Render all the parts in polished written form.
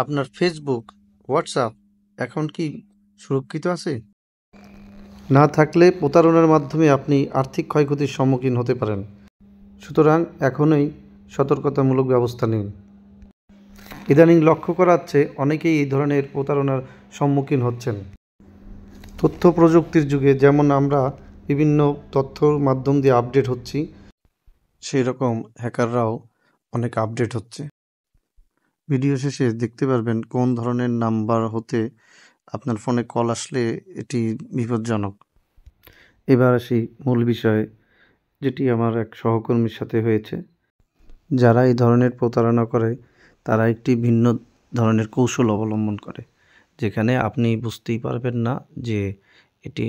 আপনার Facebook, WhatsApp account কি সুরক্ষিত আছে? না থাকলে প্রতারণার মাধ্যমে আপনি আর্থিক ক্ষয়ক্ষতির সম্মুখীন হতে পারেন। সুতরাং এখনই সতর্কতামূলক ব্যবস্থা নিন। ইদানিং লক্ষ্য করা যাচ্ছে অনেকেই এই ধরনের প্রতারণার সম্মুখীন হচ্ছেন। তথ্য প্রযুক্তির যুগে যেমন আমরা বিভিন্ন তথ্যর মাধ্যম দিয়ে আপডেট হচ্ছি, সেই রকম হ্যাকাররাও অনেক আপডেট হচ্ছে। ভিডিও শেষে দেখতে পারবেন কোন ধরনের নাম্বার হতে আপনার ফোনে কল আসলে এটি বিপজ্জনক। এবার আসি মূল বিষয়ে, যেটি আমার এক সহকর্মীর সাথে হয়েছে। যারা এই ধরনের প্রতারণা করে তারা একটি ভিন্ন ধরনের কৌশল অবলম্বন করে, যেখানে আপনি বুঝতেই পারবেন না যে এটি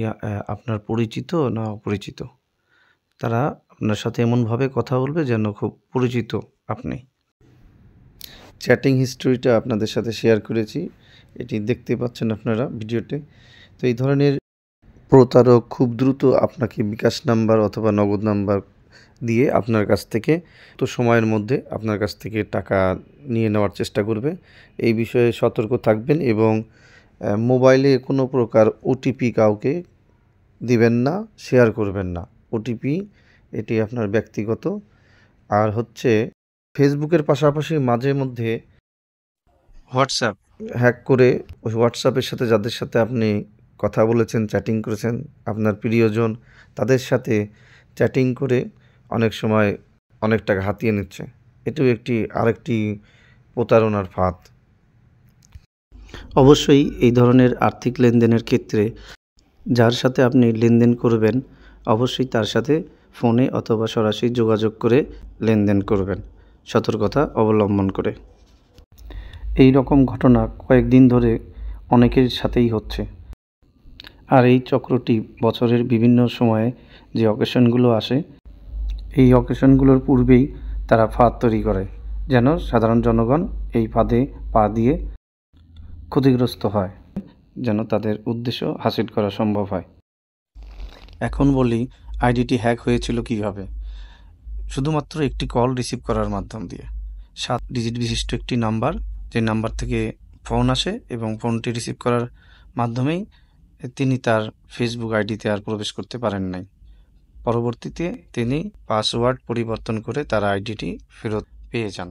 আপনার পরিচিত না অপরিচিত। তারা আপনার সাথে এমনভাবে কথা বলবে যেন খুব পরিচিত আপনি। চ্যাটিং হিস্টোরিটা আপনাদের সাথে শেয়ার করেছি, এটি দেখতে পাচ্ছেন আপনারা ভিডিওতে। তো এই ধরনের প্রতারক খুব দ্রুত আপনাকে বিকাশ নাম্বার অথবা নগদ নাম্বার দিয়ে আপনার কাছ থেকে সময়ের মধ্যে আপনার কাছ থেকে টাকা নিয়ে নেওয়ার চেষ্টা করবে। এই বিষয়ে সতর্ক থাকবেন এবং মোবাইলে কোনো প্রকার ওটিপি কাউকে দিবেন না, শেয়ার করবেন না। ওটিপি এটি আপনার ব্যক্তিগত। আর হচ্ছে ফেসবুকের পাশাপাশি মাঝে মধ্যে হোয়াটসঅ্যাপ হ্যাক করে ওই হোয়াটসঅ্যাপের সাথে যাদের সাথে আপনি কথা বলেছেন, চ্যাটিং করেছেন, আপনার প্রিয়জন, তাদের সাথে চ্যাটিং করে অনেক সময় অনেক টাকা হাতিয়ে নিচ্ছে। এটিও আরেকটি প্রতারণার ফাঁদ। অবশ্যই এই ধরনের আর্থিক লেনদেনের ক্ষেত্রে যার সাথে আপনি লেনদেন করবেন অবশ্যই তার সাথে ফোনে অথবা সরাসরি যোগাযোগ করে লেনদেন করবেন, সতর্কতা অবলম্বন করে। এই রকম ঘটনা কয়েকদিন ধরে অনেকের সাথেই হচ্ছে। আর এই চক্রটি বছরের বিভিন্ন সময়ে যে অকেশনগুলো আসে, এই অকেশনগুলোর পূর্বেই তারা ফাঁদ তৈরি করে, যেন সাধারণ জনগণ এই ফাঁদে পা দিয়ে ক্ষতিগ্রস্ত হয়, যেন তাদের উদ্দেশ্য হাসিল করা সম্ভব হয়। এখন বলি আইডিটি হ্যাক হয়েছিল কিভাবে। শুধুমাত্র একটি কল রিসিভ করার মাধ্যম দিয়ে 7 ডিজিট বিশিষ্ট একটি নাম্বার, যে নাম্বার থেকে ফোন আসে এবং ফোনটি রিসিভ করার মাধ্যমেই তিনি তার ফেসবুক আইডিতে আর প্রবেশ করতে পারেন নাই। পরবর্তীতে তিনি পাসওয়ার্ড পরিবর্তন করে তার আইডিটি ফেরত পেয়ে যান।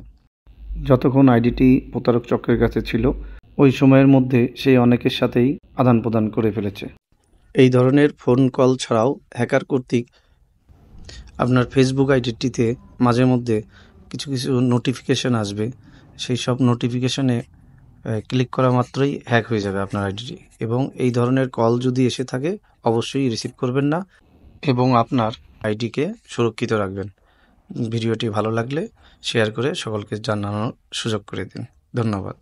যতক্ষণ আইডিটি প্রতারক চক্রের কাছে ছিল ওই সময়ের মধ্যে সে অনেকের সাথেই আদান প্রদান করে ফেলেছে। এই ধরনের ফোন কল ছাড়াও হ্যাকার কর্তৃক আপনার ফেসবুক আইডিটিতে মাঝে মধ্যে কিছু নোটিফিকেশান আসবে। সেই সব নোটিফিকেশানে ক্লিক করা মাত্রই হ্যাক হয়ে যাবে আপনার আইডিটি, এবং এই ধরনের কল যদি এসে থাকে অবশ্যই রিসিভ করবেন না এবং আপনার আইডিকে সুরক্ষিত রাখবেন। ভিডিওটি ভালো লাগলে শেয়ার করে সকলকে জানানোর সুযোগ করে দিন। ধন্যবাদ।